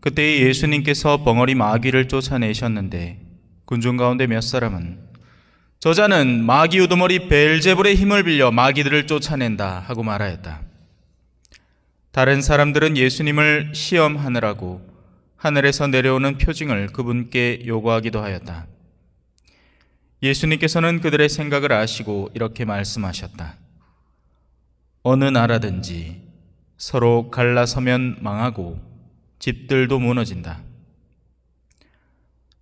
그때 예수님께서 벙어리 마귀를 쫓아내셨는데 군중 가운데 몇 사람은 저자는 마귀 우두머리 베엘제불의 힘을 빌려 마귀들을 쫓아낸다 하고 말하였다. 다른 사람들은 예수님을 시험하느라고 하늘에서 내려오는 표징을 그분께 요구하기도 하였다. 예수님께서는 그들의 생각을 아시고 이렇게 말씀하셨다. 어느 나라든지 서로 갈라서면 망하고 집들도 무너진다.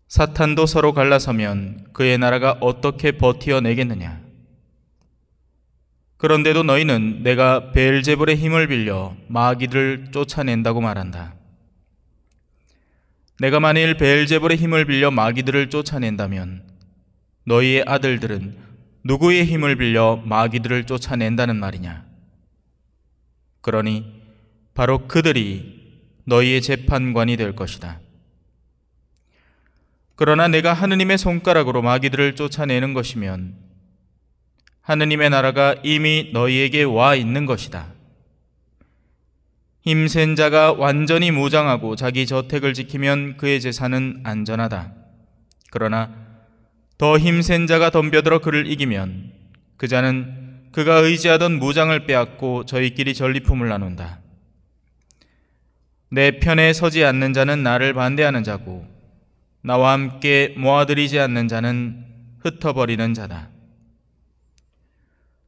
사탄도 서로 갈라서면 그의 나라가 어떻게 버티어내겠느냐? 그런데도 너희는 내가 베엘제불의 힘을 빌려 마귀들을 쫓아낸다고 말한다. 내가 만일 베엘제불의 힘을 빌려 마귀들을 쫓아낸다면 너희의 아들들은 누구의 힘을 빌려 마귀들을 쫓아낸다는 말이냐? 그러니 바로 그들이 너희의 재판관이 될 것이다. 그러나 내가 하느님의 손가락으로 마귀들을 쫓아내는 것이면 하느님의 나라가 이미 너희에게 와 있는 것이다. 힘센 자가 완전히 무장하고 자기 저택을 지키면 그의 재산은 안전하다. 그러나 더 힘센 자가 덤벼들어 그를 이기면 그 자는 그가 의지하던 무장을 빼앗고 저희끼리 전리품을 나눈다. 내 편에 서지 않는 자는 나를 반대하는 자고 나와 함께 모아들이지 않는 자는 흩어버리는 자다.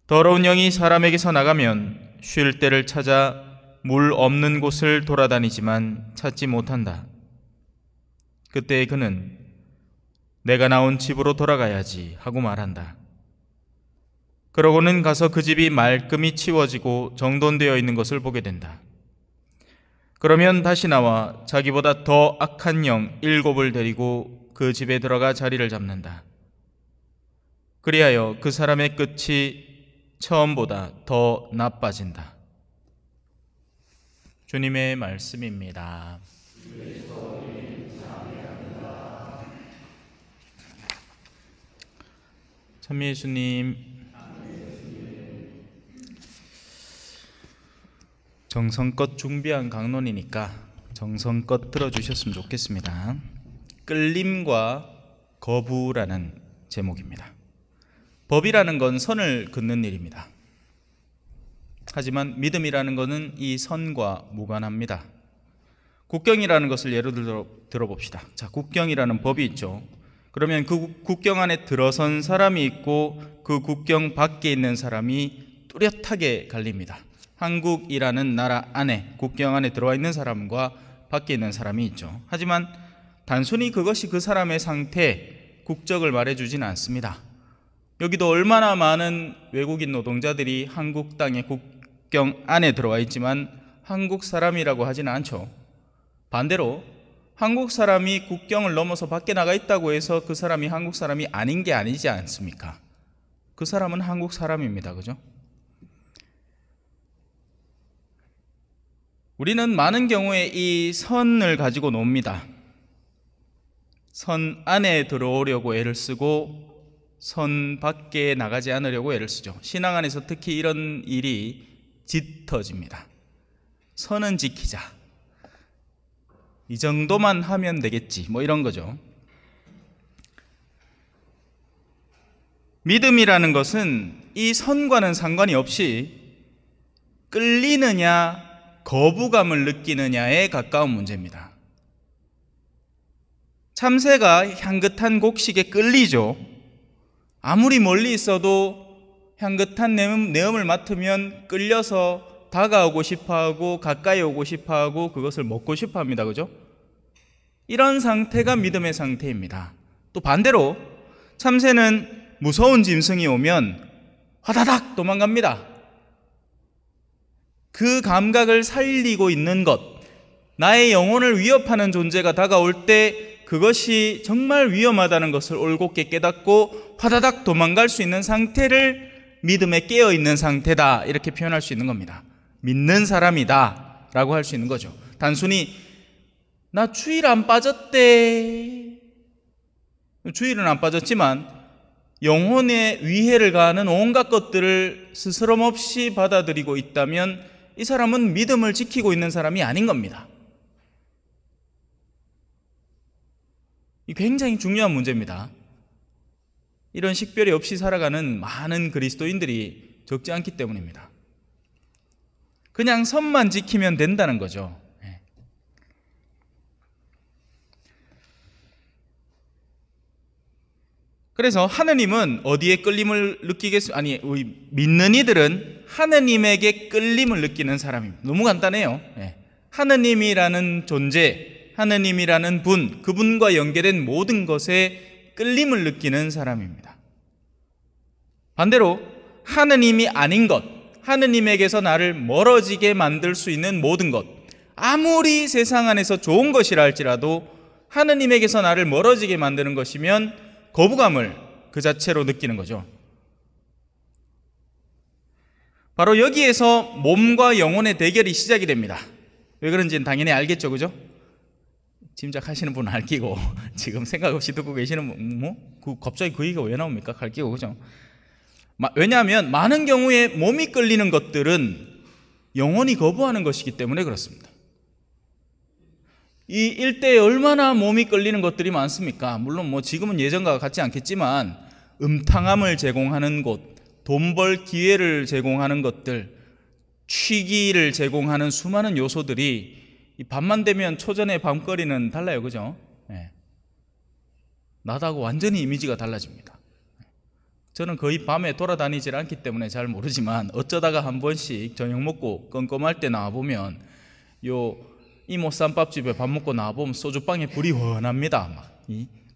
더러운 영이 사람에게서 나가면 쉴 때를 찾아 물 없는 곳을 돌아다니지만 찾지 못한다. 그때 그는 내가 나온 집으로 돌아가야지 하고 말한다. 그러고는 가서 그 집이 말끔히 치워지고 정돈되어 있는 것을 보게 된다. 그러면 다시 나와 자기보다 더 악한 영 7을 데리고 그 집에 들어가 자리를 잡는다. 그리하여 그 사람의 끝이 처음보다 더 나빠진다. 주님의 말씀입니다. 찬미 예수님, 정성껏 준비한 강론이니까 정성껏 들어주셨으면 좋겠습니다. 끌림과 거부라는 제목입니다. 법이라는 건 선을 긋는 일입니다. 하지만 믿음이라는 것은 이 선과 무관합니다. 국경이라는 것을 예로 들어봅시다. 자, 국경이라는 법이 있죠. 그러면 그 국경 안에 들어선 사람이 있고 그 국경 밖에 있는 사람이 뚜렷하게 갈립니다. 한국이라는 나라 안에, 국경 안에 들어와 있는 사람과 밖에 있는 사람이 있죠. 하지만 단순히 그것이 그 사람의 상태, 국적을 말해주지는 않습니다. 여기도 얼마나 많은 외국인 노동자들이 한국 땅의 국경 안에 들어와 있지만 한국 사람이라고 하지는 않죠. 반대로 한국 사람이 국경을 넘어서 밖에 나가 있다고 해서 그 사람이 한국 사람이 아닌 게 아니지 않습니까? 그 사람은 한국 사람입니다. 그죠? 우리는 많은 경우에 이 선을 가지고 놉니다. 선 안에 들어오려고 애를 쓰고 선 밖에 나가지 않으려고 애를 쓰죠. 신앙 안에서 특히 이런 일이 짙어집니다. 선은 지키자. 이 정도만 하면 되겠지. 뭐 이런 거죠. 믿음이라는 것은 이 선과는 상관이 없이 끌리느냐 거부감을 느끼느냐에 가까운 문제입니다. 참새가 향긋한 곡식에 끌리죠. 아무리 멀리 있어도 향긋한 내음을 맡으면 끌려서 다가오고 싶어하고 가까이 오고 싶어하고 그것을 먹고 싶어합니다. 그죠? 이런 상태가 믿음의 상태입니다. 또 반대로 참새는 무서운 짐승이 오면 화다닥 도망갑니다. 그 감각을 살리고 있는 것, 나의 영혼을 위협하는 존재가 다가올 때 그것이 정말 위험하다는 것을 올곧게 깨닫고 화다닥 도망갈 수 있는 상태를 믿음에 깨어있는 상태다, 이렇게 표현할 수 있는 겁니다. 믿는 사람이다 라고 할 수 있는 거죠. 단순히 나 주일 안 빠졌대, 주일은 안 빠졌지만 영혼에 위해를 가하는 온갖 것들을 스스럼 없이 받아들이고 있다면 이 사람은 믿음을 지키고 있는 사람이 아닌 겁니다. 이 굉장히 중요한 문제입니다. 이런 식별이 없이 살아가는 많은 그리스도인들이 적지 않기 때문입니다. 그냥 선만 지키면 된다는 거죠. 그래서 하느님은 어디에 끌림을 믿는 이들은 하느님에게 끌림을 느끼는 사람입니다. 너무 간단해요. 하느님이라는 존재, 하느님이라는 분, 그분과 연계된 모든 것에 끌림을 느끼는 사람입니다. 반대로 하느님이 아닌 것, 하느님에게서 나를 멀어지게 만들 수 있는 모든 것, 아무리 세상 안에서 좋은 것이라 할지라도 하느님에게서 나를 멀어지게 만드는 것이면 거부감을 그 자체로 느끼는 거죠. 바로 여기에서 몸과 영혼의 대결이 시작이 됩니다. 왜 그런지는 당연히 알겠죠, 그죠? 짐작하시는 분은 알기고 지금 생각 없이 듣고 계시는 분, 갑자기 그 얘기가 왜 나옵니까? 갈기고, 그죠? 왜냐하면 많은 경우에 몸이 끌리는 것들은 영혼이 거부하는 것이기 때문에 그렇습니다. 이 일대에 얼마나 몸이 끌리는 것들이 많습니까? 물론 지금은 예전과 같지 않겠지만 음탕함을 제공하는 곳, 돈 벌 기회를 제공하는 것들, 취기를 제공하는 수많은 요소들이 이 밤만 되면 초전의 밤거리는 달라요, 그죠? 낮하고 완전히 이미지가 달라집니다. 저는 거의 밤에 돌아다니질 않기 때문에 잘 모르지만 어쩌다가 한 번씩 저녁 먹고 껌껌할 때 나와보면 이모 쌈밥집에 밥 먹고 나와보면 소주방에 불이 훤합니다.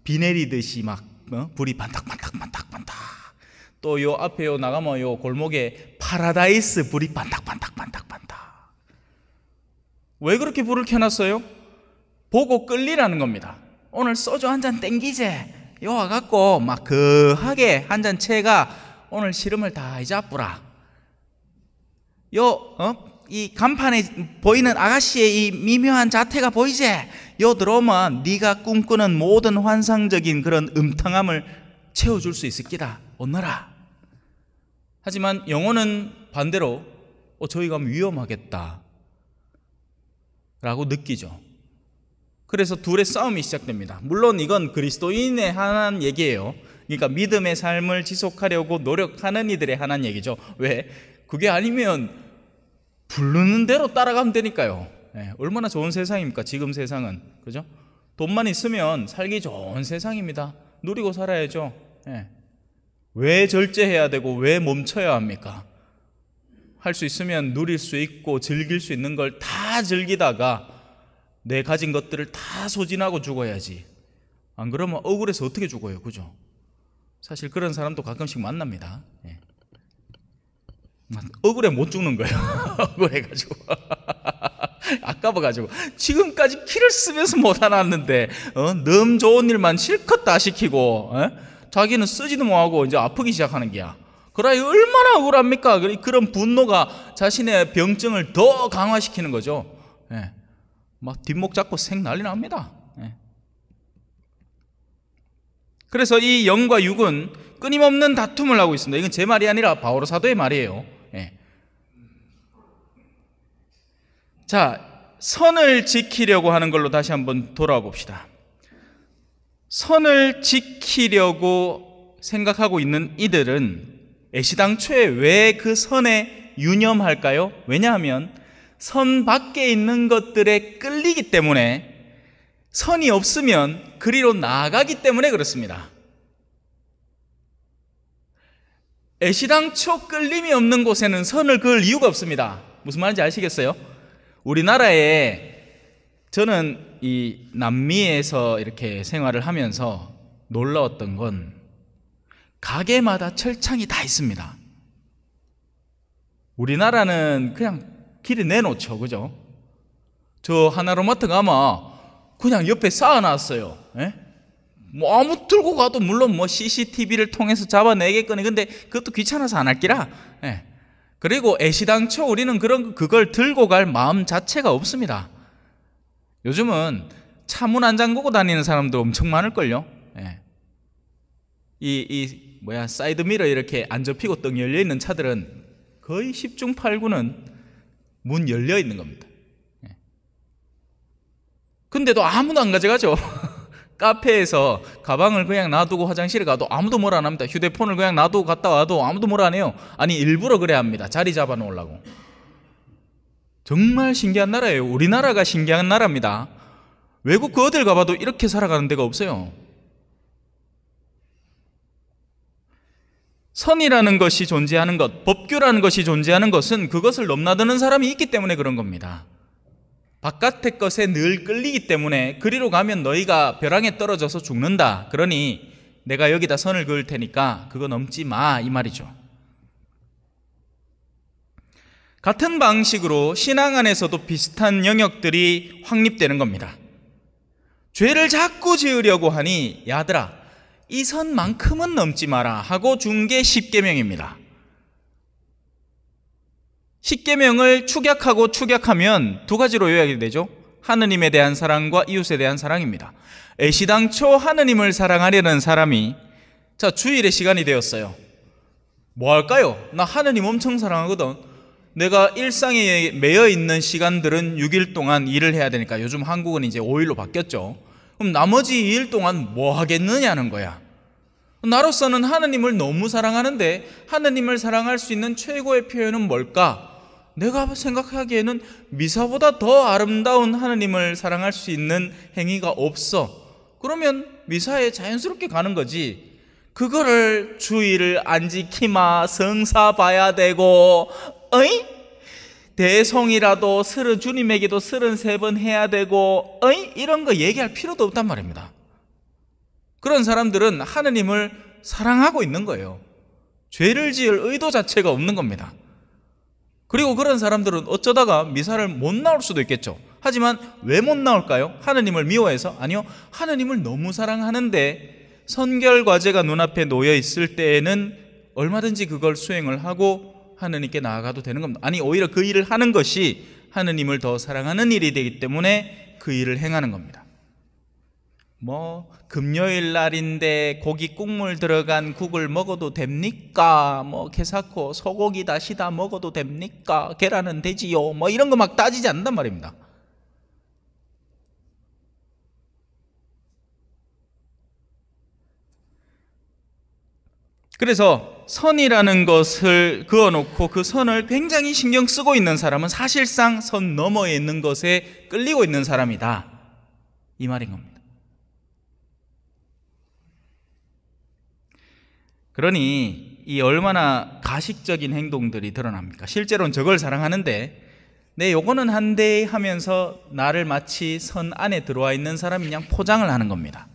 비 내리듯이 불이 반딱반딱반딱반딱. 또 앞에 나가면 골목에 파라다이스 불이 반딱반딱반딱반딱. 왜 그렇게 불을 켜놨어요? 보고 끌리라는 겁니다. 오늘 소주 한 잔 땡기제. 요 와갖고 거하게 한 잔 채가 오늘 시름을 다 잊어뿌라. 이 간판에 보이는 아가씨의 이 미묘한 자태가 보이지? 요 들어오면 네가 꿈꾸는 모든 환상적인 그런 음탕함을 채워줄 수 있을 기다. 오너라. 하지만 영혼은 반대로 저희 가면 위험하겠다 라고 느끼죠. 그래서 둘의 싸움이 시작됩니다. 물론 이건 그리스도인에 한한 얘기예요. 그러니까 믿음의 삶을 지속하려고 노력하는 이들에 한한 얘기죠. 왜? 그게 아니면 부르는 대로 따라가면 되니까요. 얼마나 좋은 세상입니까? 지금 세상은. 그죠? 돈만 있으면 살기 좋은 세상입니다. 누리고 살아야죠. 왜 절제해야 되고 왜 멈춰야 합니까? 할 수 있으면 누릴 수 있고 즐길 수 있는 걸 다 즐기다가 내 가진 것들을 다 소진하고 죽어야지. 안 그러면 억울해서 어떻게 죽어요, 그죠? 사실 그런 사람도 가끔씩 만납니다. 억울해 못 죽는 거예요. 억울해가지고 아까워가지고 지금까지 키를 쓰면서 못 알았는데 너무 좋은 일만 실컷 다 시키고 자기는 쓰지도 못하고 이제 아프기 시작하는 게야. 그러니 얼마나 억울합니까? 그런 분노가 자신의 병증을 더 강화시키는 거죠. 막 뒷목 잡고 생 난리 납니다. 그래서 이 영과 육은 끊임없는 다툼을 하고 있습니다. 이건 제 말이 아니라 바오로 사도의 말이에요. 자, 선을 지키려고 하는 걸로 다시 한번 돌아와 봅시다. 선을 지키려고 생각하고 있는 이들은 애시당초에 왜 그 선에 유념할까요? 왜냐하면 선 밖에 있는 것들에 끌리기 때문에, 선이 없으면 그리로 나아가기 때문에 그렇습니다. 애시당초 끌림이 없는 곳에는 선을 그을 이유가 없습니다. 무슨 말인지 아시겠어요? 우리나라에, 저는 이 남미에서 이렇게 생활을 하면서 놀라웠던 건 가게마다 철창이 다 있습니다. 우리나라는 그냥 길에 내놓죠, 그죠? 저 하나로마트 가면 그냥 옆에 쌓아놨어요. 아무 들고 가도 물론 CCTV를 통해서 잡아내겠거니, 근데 그것도 귀찮아서 안 할기라. 그리고 애시당초 우리는 그걸 들고 갈 마음 자체가 없습니다. 요즘은 차 문 안 잠그고 다니는 사람도 엄청 많을걸요. 사이드미러 이렇게 안 접히고 떡 열려있는 차들은 거의 10중 8구는 문 열려있는 겁니다. 근데도 아무도 안 가져가죠. 카페에서 가방을 그냥 놔두고 화장실에 가도 아무도 뭘 안 합니다. 휴대폰을 그냥 놔두고 갔다 와도 아무도 뭘 안 해요. 아니, 일부러 그래야 합니다. 자리 잡아 놓으려고. 정말 신기한 나라예요. 우리나라가 신기한 나라입니다. 외국 그 어딜 가봐도 이렇게 살아가는 데가 없어요. 선이라는 것이 존재하는 것, 법규라는 것이 존재하는 것은 그것을 넘나드는 사람이 있기 때문에 그런 겁니다. 바깥의 것에 늘 끌리기 때문에 그리로 가면 너희가 벼랑에 떨어져서 죽는다. 그러니 내가 여기다 선을 그을 테니까 그거 넘지 마, 이 말이죠. 같은 방식으로 신앙 안에서도 비슷한 영역들이 확립되는 겁니다. 죄를 자꾸 지으려고 하니 야들아, 이 선만큼은 넘지 마라 하고 준 게 십계명입니다. 십계명을 축약하고 축약하면 두 가지로 요약이 되죠. 하느님에 대한 사랑과 이웃에 대한 사랑입니다. 애시당초 하느님을 사랑하려는 사람이, 자, 주일의 시간이 되었어요. 뭐 할까요? 나 하느님 엄청 사랑하거든. 내가 일상에 매여 있는 시간들은 6일 동안 일을 해야 되니까, 요즘 한국은 이제 5일로 바뀌었죠. 그럼 나머지 2일 동안 뭐 하겠느냐는 거야. 나로서는 하느님을 너무 사랑하는데 하느님을 사랑할 수 있는 최고의 표현은 뭘까? 내가 생각하기에는 미사보다 더 아름다운 하느님을 사랑할 수 있는 행위가 없어. 그러면 미사에 자연스럽게 가는 거지. 그거를 주일을 안 지키마, 성사 봐야 되고, 어이? 대송이라도 주님에게도 33번 해야 되고, 어이? 이런 거 얘기할 필요도 없단 말입니다. 그런 사람들은 하느님을 사랑하고 있는 거예요. 죄를 지을 의도 자체가 없는 겁니다. 그리고 그런 사람들은 어쩌다가 미사를 못 나올 수도 있겠죠. 하지만 왜 못 나올까요? 하느님을 미워해서? 아니요, 하느님을 너무 사랑하는데 선결 과제가 눈앞에 놓여 있을 때에는 얼마든지 그걸 수행을 하고 하느님께 나아가도 되는 겁니다. 아니, 오히려 그 일을 하는 것이 하느님을 더 사랑하는 일이 되기 때문에 그 일을 행하는 겁니다. 금요일 날인데 고기 국물 들어간 국을 먹어도 됩니까? 게사코 소고기 다시다 먹어도 됩니까? 계란은 되지요? 이런 거 막 따지지 않는단 말입니다. 그래서 선이라는 것을 그어놓고 그 선을 굉장히 신경 쓰고 있는 사람은 사실상 선 너머에 있는 것에 끌리고 있는 사람이다, 이 말인 겁니다. 그러니 이 얼마나 가식적인 행동들이 드러납니까? 실제로는 저걸 사랑하는데 내 요거는 한데 하면서 나를 마치 선 안에 들어와 있는 사람이 그냥 포장을 하는 겁니다.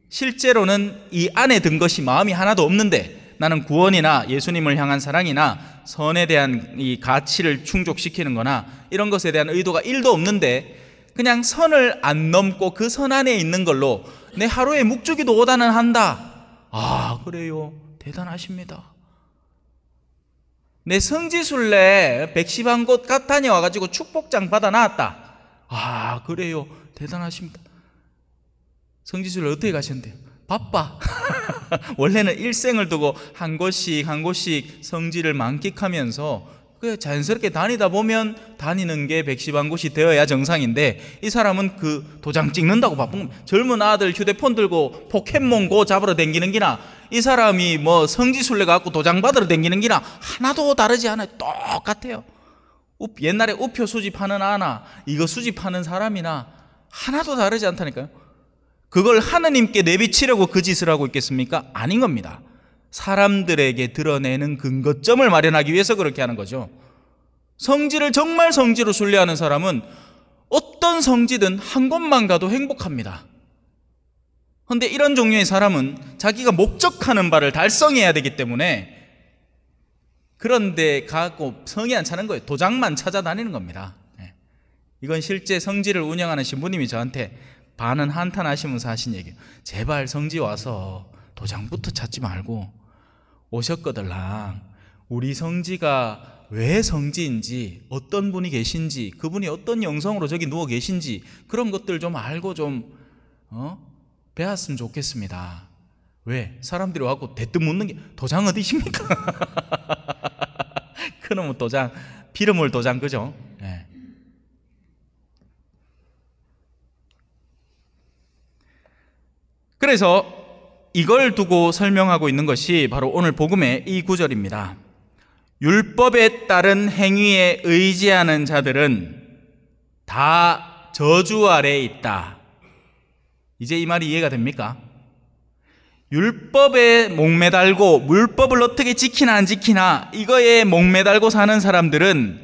실제로는 이 안에 든 것이 마음이 하나도 없는데 나는 구원이나 예수님을 향한 사랑이나 선에 대한 이 가치를 충족시키는 거나 이런 것에 대한 의도가 1도 없는데 그냥 선을 안 넘고 그 선 안에 있는 걸로 내 하루에 묵주기도 5단은 한다. 아, 그래요? 대단하십니다. 내 성지순례 110한 곳 다녀와가지고 축복장 받아 나왔다. 아, 그래요? 대단하십니다. 성지순례 어떻게 가셨는데요? 바빠. 원래는 일생을 두고 한 곳씩 한 곳씩 성지를 만끽하면서 자연스럽게 다니다 보면 다니는 게 110한 곳이 되어야 정상인데 이 사람은 그 도장 찍는다고 바쁜 겁니다. 젊은 아들 휴대폰 들고 포켓몬고 잡으러 댕기는 기나 이 사람이 성지순례 갖고 도장 받으러 댕기는 기나 하나도 다르지 않아요. 똑같아요. 옛날에 우표 수집하는 아나 이거 수집하는 사람이나 하나도 다르지 않다니까요. 그걸 하느님께 내비치려고 그 짓을 하고 있겠습니까? 아닌 겁니다. 사람들에게 드러내는 근거점을 마련하기 위해서 그렇게 하는 거죠. 성지를 정말 성지로 순례하는 사람은 어떤 성지든 한 곳만 가도 행복합니다. 그런데 이런 종류의 사람은 자기가 목적하는 바를 달성해야 되기 때문에 그런데 가고 성이 안 차는 거예요. 도장만 찾아다니는 겁니다. 이건 실제 성지를 운영하는 신부님이 저한테 반은 한탄하시면서 하신 얘기예요. 제발 성지 와서 도장부터 찾지 말고 오셨거들랑 우리 성지가 왜 성지인지, 어떤 분이 계신지, 그분이 어떤 영성으로 저기 누워 계신지 그런 것들 좀 알고 좀 배웠으면 좋겠습니다. 왜? 사람들이 와갖고 대뜸 묻는 게 도장 어디십니까? 그놈의 도장, 피르물 도장, 그죠? 네. 그래서 이걸 두고 설명하고 있는 것이 바로 오늘 복음의 이 구절입니다. 율법에 따른 행위에 의지하는 자들은 다 저주 아래에 있다. 이제 이 말이 이해가 됩니까? 율법에 목매달고 율법을 어떻게 지키나 안 지키나 이거에 목매달고 사는 사람들은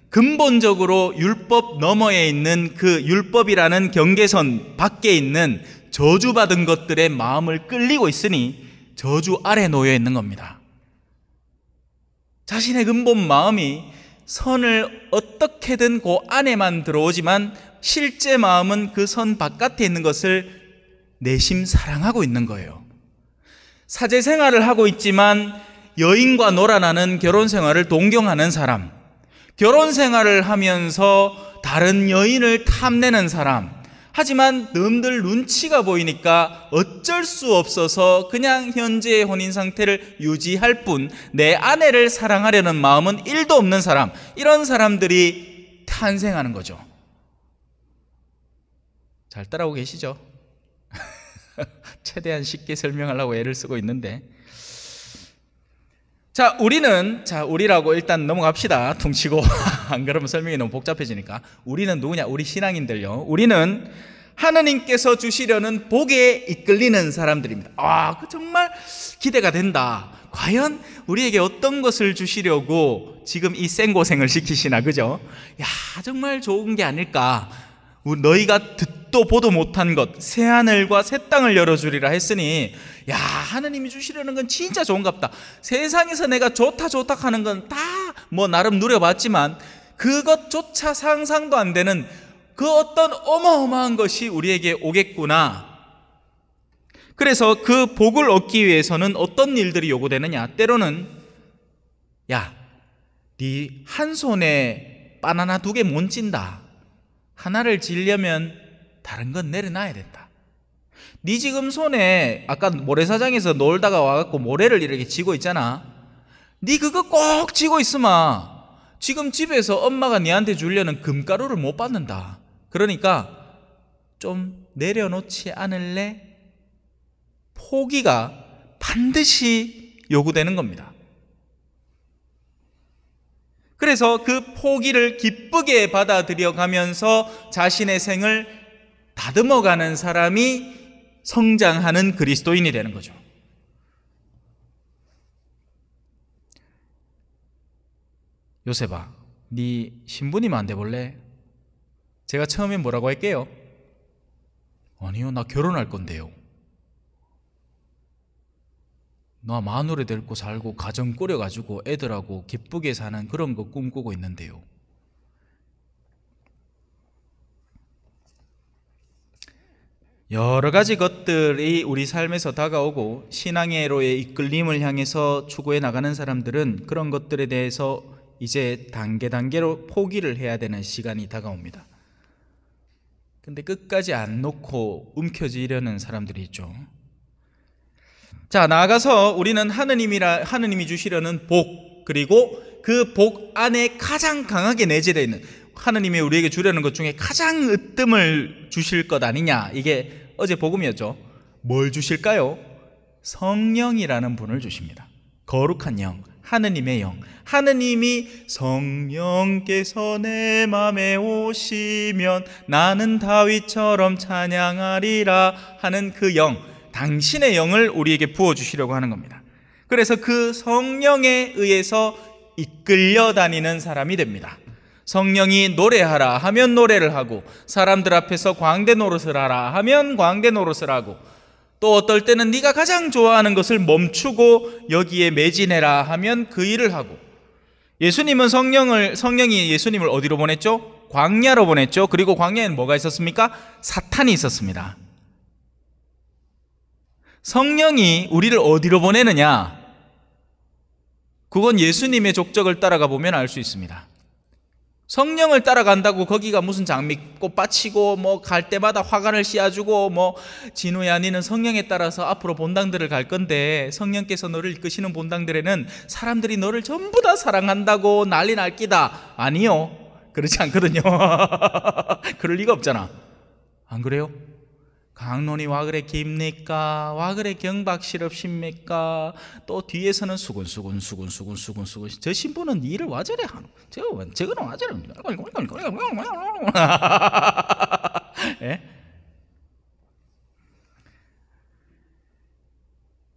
근본적으로 율법 너머에 있는 그 율법이라는 경계선 밖에 있는 저주받은 것들의 마음을 끌리고 있으니 저주 아래 놓여 있는 겁니다. 자신의 근본 마음이 선을 어떻게든 그 안에만 들어오지만 실제 마음은 그 선 바깥에 있는 것을 내심 사랑하고 있는 거예요. 사제 생활을 하고 있지만 여인과 놀아나는 결혼 생활을 동경하는 사람, 결혼 생활을 하면서 다른 여인을 탐내는 사람, 하지만 놈들 눈치가 보이니까 어쩔 수 없어서 그냥 현재의 혼인 상태를 유지할 뿐 내 아내를 사랑하려는 마음은 1도 없는 사람, 이런 사람들이 탄생하는 거죠. 잘 따라오고 계시죠? 최대한 쉽게 설명하려고 애를 쓰고 있는데, 우리라고 일단 넘어갑시다. 퉁치고. 안 그러면 설명이 너무 복잡해지니까. 우리는 누구냐? 우리 신앙인들요. 우리는 하느님께서 주시려는 복에 이끌리는 사람들입니다. 그 정말 기대가 된다. 과연 우리에게 어떤 것을 주시려고 지금 이 생고생을 시키시나, 그죠? 정말 좋은 게 아닐까. 너희가 듣도 보도 못한 것, 새하늘과 새 땅을 열어주리라 했으니, 하느님이 주시려는 건 진짜 좋은갑다. 세상에서 내가 좋다 하는 건 다 나름 누려봤지만 그것조차 상상도 안 되는 그 어떤 어마어마한 것이 우리에게 오겠구나. 그래서 그 복을 얻기 위해서는 어떤 일들이 요구되느냐? 때로는 네 한 손에 바나나 2개 못 찐다. 하나를 지려면 다른 건 내려놔야 된다. 네 지금 손에 아까 모래사장에서 놀다가 와갖고 모래를 이렇게 쥐고 있잖아. 네 그거 꼭 쥐고 있으면 지금 집에서 엄마가 네한테 주려는 금가루를 못 받는다. 그러니까 좀 내려놓지 않을래? 포기가 반드시 요구되는 겁니다. 그래서 그 포기를 기쁘게 받아들여 가면서 자신의 생을 다듬어가는 사람이 성장하는 그리스도인이 되는 거죠. 요셉아, 네 신부님 안 돼볼래? 제가 처음에 뭐라고 할게요? 아니요, 나 결혼할 건데요. 나 마누라 데리고 살고 가정 꾸려가지고 애들하고 기쁘게 사는 그런 거 꿈꾸고 있는데요. 여러 가지 것들이 우리 삶에서 다가오고 신앙의로의 이끌림을 향해서 추구해 나가는 사람들은 그런 것들에 대해서 이제 단계로 포기를 해야 되는 시간이 다가옵니다. 근데 끝까지 안 놓고 움켜쥐려는 사람들이 있죠. 나아가서 우리는 하느님이 주시려는 복, 그리고 그 복 안에 가장 강하게 내재되어 있는, 하느님이 우리에게 주려는 것 중에 가장 으뜸을 주실 것 아니냐, 이게 어제 복음이었죠. 뭘 주실까요? 성령이라는 분을 주십니다. 거룩한 영, 하느님의 영. 하느님이 성령께서 내 맘에 오시면 나는 다윗처럼 찬양하리라 하는 그 영, 당신의 영을 우리에게 부어주시려고 하는 겁니다. 그래서 그 성령에 의해서 이끌려 다니는 사람이 됩니다. 성령이 노래하라 하면 노래를 하고, 사람들 앞에서 광대 노릇을 하라 하면 광대 노릇을 하고, 또 어떨 때는 네가 가장 좋아하는 것을 멈추고 여기에 매진해라 하면 그 일을 하고, 성령이 예수님을 어디로 보냈죠? 광야로 보냈죠. 그리고 광야에는 뭐가 있었습니까? 사탄이 있었습니다. 성령이 우리를 어디로 보내느냐? 그건 예수님의 족적을 따라가 보면 알 수 있습니다. 성령을 따라간다고 거기가 무슨 장미꽃밭이고 갈 때마다 화관을 씌워주고 진우야 니는 성령에 따라서 앞으로 본당들을 갈 건데 성령께서 너를 이끄시는 본당들에는 사람들이 너를 전부 다 사랑한다고 난리 날 끼다. 아니요, 그렇지 않거든요. 그럴 리가 없잖아. 안 그래요? 강론이 와 그래 깁니까? 와 그래 경박스럽십니까? 또 뒤에서는 수근수근 저 신부는 일을 와 저래 하노? 저거는 와 저래 예?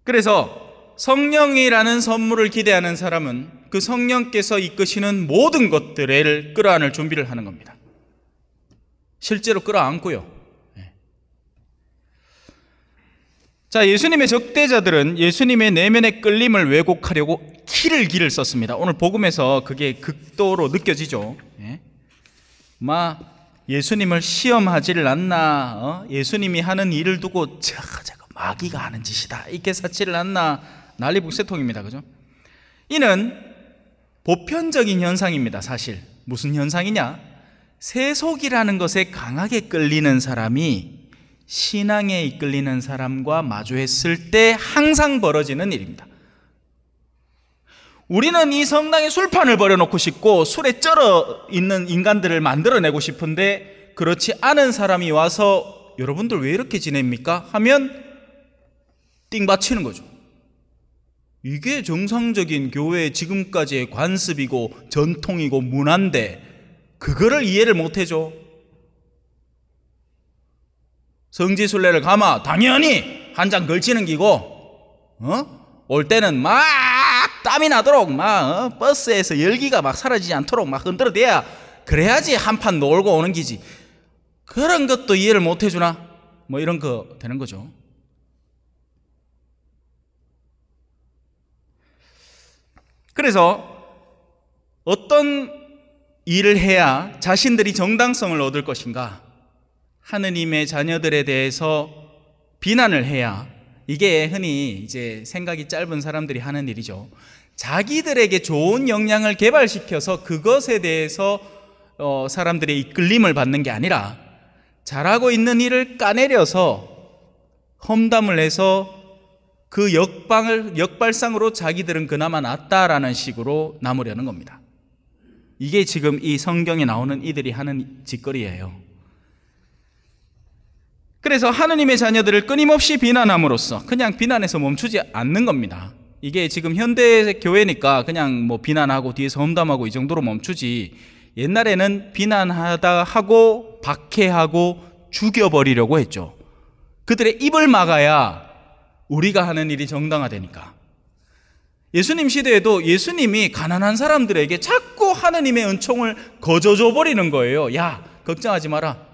그래서 성령이라는 선물을 기대하는 사람은 그 성령께서 이끄시는 모든 것들을 끌어안을 준비를 하는 겁니다. 실제로 끌어안고요. 자, 예수님의 적대자들은 예수님의 내면의 끌림을 왜곡하려고 길을 썼습니다. 오늘 복음에서 그게 극도로 느껴지죠. 예수님을 시험하지를 않나, 예수님이 하는 일을 두고 저거 마귀가 하는 짓이다, 이렇게 사치를 않나, 난리북새통입니다. 그죠? 이는 보편적인 현상입니다. 사실 무슨 현상이냐? 세속이라는 것에 강하게 끌리는 사람이 신앙에 이끌리는 사람과 마주했을 때 항상 벌어지는 일입니다. 우리는 이 성당에 술판을 벌여놓고 싶고 술에 쩔어 있는 인간들을 만들어내고 싶은데 그렇지 않은 사람이 와서 여러분들 왜 이렇게 지냅니까? 하면 띵 받치는 거죠. 이게 정상적인 교회의 지금까지의 관습이고 전통이고 문화인데 그거를 이해를 못해줘. 성지순례를 가마 당연히 한 장 걸치는 기고 올 때는 막 땀이 나도록 막 버스에서 열기가 막 사라지지 않도록 막 흔들어대야 그래야지 한판 놀고 오는 기지. 그런 것도 이해를 못해주나? 뭐 이런 거 되는 거죠. 그래서 어떤 일을 해야 자신들이 정당성을 얻을 것인가? 하느님의 자녀들에 대해서 비난을 해야, 이게 흔히 이제 생각이 짧은 사람들이 하는 일이죠. 자기들에게 좋은 역량을 개발시켜서 그것에 대해서 사람들의 이끌림을 받는 게 아니라 잘하고 있는 일을 까내려서 험담을 해서 그 역발상으로 자기들은 그나마 낫다라는 식으로 남으려는 겁니다. 이게 지금 이 성경에 나오는 이들이 하는 짓거리예요. 그래서 하느님의 자녀들을 끊임없이 비난함으로써 그냥 비난해서 멈추지 않는 겁니다. 이게 지금 현대 교회니까 그냥 뭐 비난하고 뒤에서 험담하고 이 정도로 멈추지, 옛날에는 비난하다 하고 박해하고 죽여버리려고 했죠. 그들의 입을 막아야 우리가 하는 일이 정당화되니까. 예수님 시대에도 예수님이 가난한 사람들에게 자꾸 하느님의 은총을 거저줘 버리는 거예요. 야, 걱정하지 마라.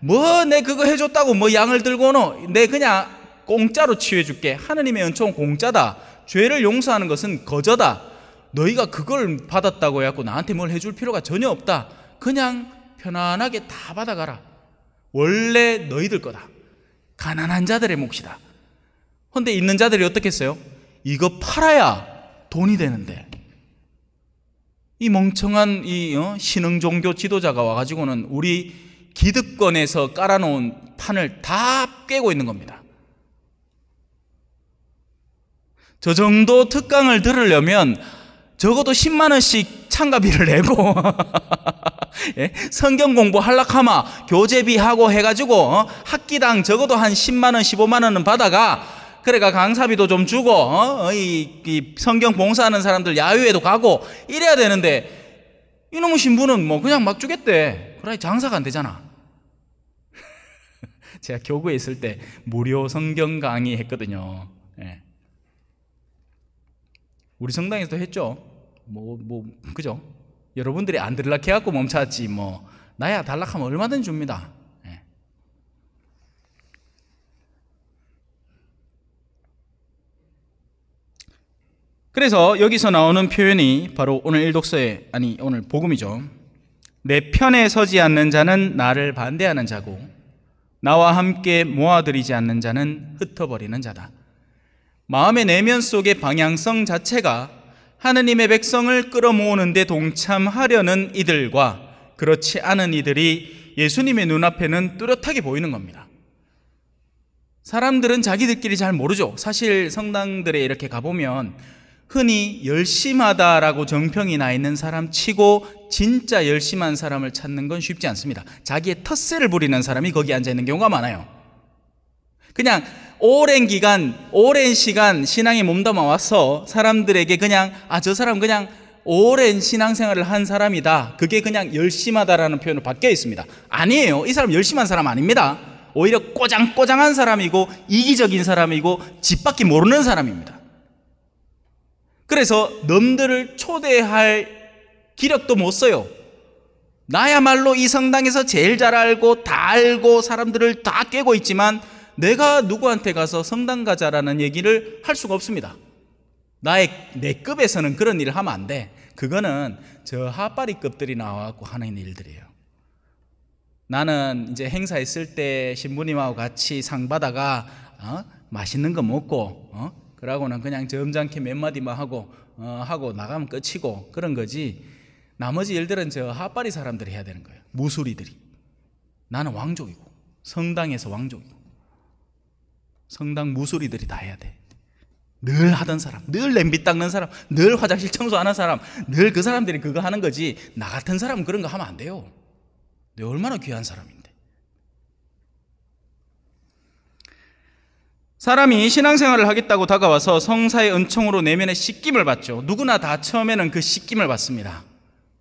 뭐 내 그거 해줬다고 뭐 양을 들고 오노? 내 그냥 공짜로 치유해줄게. 하느님의 은총은 공짜다. 죄를 용서하는 것은 거저다. 너희가 그걸 받았다고 해갖고 나한테 뭘 해줄 필요가 전혀 없다. 그냥 편안하게 다 받아가라. 원래 너희들 거다. 가난한 자들의 몫이다. 근데 있는 자들이 어떻게 했어요? 이거 팔아야 돈이 되는데, 이 멍청한 신흥 종교 지도자가 와가지고는 우리 기득권에서 깔아놓은 판을 다 깨고 있는 겁니다. 저 정도 특강을 들으려면 적어도 10만 원씩 참가비를 내고 예? 성경 공부 할락하마 교재비하고 해가지고 학기당 적어도 한 10만 원 15만 원은 받아가. 그래가 강사비도 좀 주고 이 성경 봉사하는 사람들 야유회도 가고 이래야 되는데 이놈의 신부는 뭐 그냥 막 주겠대. 그래 장사가 안 되잖아. 제가 교구에 있을 때 무료 성경 강의 했거든요. 예. 우리 성당에서도 했죠. 그죠? 여러분들이 안 들락해 갖고 멈췄지 뭐 나야 달락하면 얼마든지 줍니다. 예. 그래서 여기서 나오는 표현이 바로 오늘 일독서에, 오늘 복음이죠. 내 편에 서지 않는 자는 나를 반대하는 자고 나와 함께 모아들이지 않는 자는 흩어버리는 자다. 마음의 내면 속의 방향성 자체가 하느님의 백성을 끌어모으는 데 동참하려는 이들과 그렇지 않은 이들이 예수님의 눈앞에는 뚜렷하게 보이는 겁니다. 사람들은 자기들끼리 잘 모르죠. 사실 성당들에 이렇게 가보면 흔히 열심하다라고 정평이 나 있는 사람 치고 진짜 열심한 사람을 찾는 건 쉽지 않습니다. 자기의 텃세를 부리는 사람이 거기 앉아있는 경우가 많아요. 그냥 오랜 기간, 오랜 시간 신앙에 몸담아 와서 사람들에게 그냥 저 사람 그냥 오랜 신앙생활을 한 사람이다, 그게 그냥 열심하다라는 표현으로 바뀌어 있습니다. 아니에요. 이 사람 열심한 사람 아닙니다. 오히려 꼬장꼬장한 사람이고 이기적인 사람이고 집 밖에 모르는 사람입니다. 그래서 남들을 초대할 기력도 못 써요. 나야말로 이 성당에서 제일 잘 알고 다 알고 사람들을 다 꿰고 있지만 내가 누구한테 가서 성당 가자라는 얘기를 할 수가 없습니다. 내 급에서는 그런 일을 하면 안 돼. 그거는 저 하빠리급들이 나와갖고 하는 일들이에요. 나는 이제 행사 있을 때 신부님하고 같이 상 받아가 맛있는 거 먹고 그러고는 그냥 점잖게 몇 마디만 하고 나가면 끝이고 그런 거지. 나머지 일들은 저 하빠리 사람들이 해야 되는 거예요. 무수리들이. 나는 왕족이고 성당에서 왕족이고 성당 무수리들이 다 해야 돼. 늘 하던 사람, 늘 냄비 닦는 사람, 늘 화장실 청소하는 사람, 늘 그 사람들이 그거 하는 거지. 나 같은 사람은 그런 거 하면 안 돼요. 내가 얼마나 귀한 사람인데. 사람이 신앙생활을 하겠다고 다가와서 성사의 은총으로 내면의 씻김을 받죠. 누구나 다 처음에는 그 씻김을 받습니다.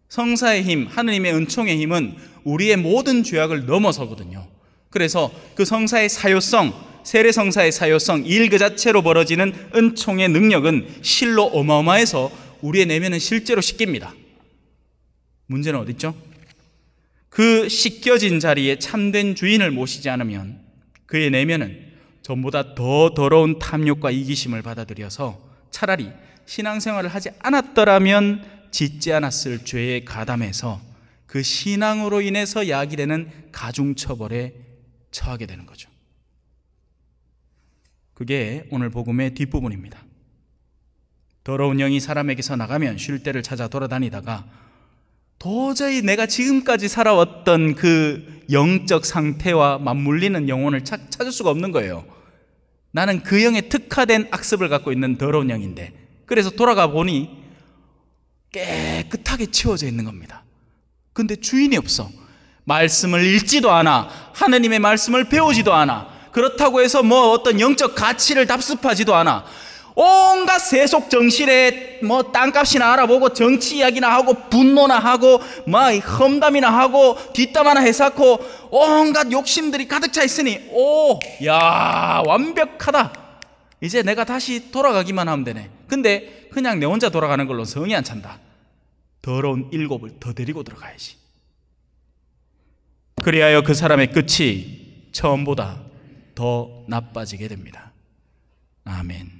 성사의 힘, 하느님의 은총의 힘은 우리의 모든 죄악을 넘어서거든요. 그래서 그 성사의 사요성, 세례성사의 사요성, 일 그 자체로 벌어지는 은총의 능력은 실로 어마어마해서 우리의 내면은 실제로 씻깁니다. 문제는 어디 있죠? 그 씻겨진 자리에 참된 주인을 모시지 않으면 그의 내면은 전보다 더 더러운 탐욕과 이기심을 받아들여서 차라리 신앙생활을 하지 않았더라면 짓지 않았을 죄에 가담해서 그 신앙으로 인해서 야기되는 가중처벌에 처하게 되는 거죠. 그게 오늘 복음의 뒷부분입니다. 더러운 영이 사람에게서 나가면 쉴 때를 찾아 돌아다니다가 도저히 내가 지금까지 살아왔던 그 영적 상태와 맞물리는 영혼을 찾을 수가 없는 거예요. 나는 그 영에 특화된 악습을 갖고 있는 더러운 영인데, 그래서 돌아가 보니 깨끗하게 치워져 있는 겁니다. 근데 주인이 없어. 말씀을 읽지도 않아. 하느님의 말씀을 배우지도 않아. 그렇다고 해서 어떤 영적 가치를 답습하지도 않아. 온갖 세속 정실에 땅값이나 알아보고 정치 이야기나 하고 분노나 하고 험담이나 하고 뒷담화나 해쌓고 온갖 욕심들이 가득 차 있으니 완벽하다. 이제 내가 다시 돌아가기만 하면 되네. 근데 그냥 내 혼자 돌아가는 걸로 성이 안 찬다. 더러운 일곱을 더 데리고 들어가야지. 그리하여 그 사람의 끝이 처음보다 더 나빠지게 됩니다. 아멘.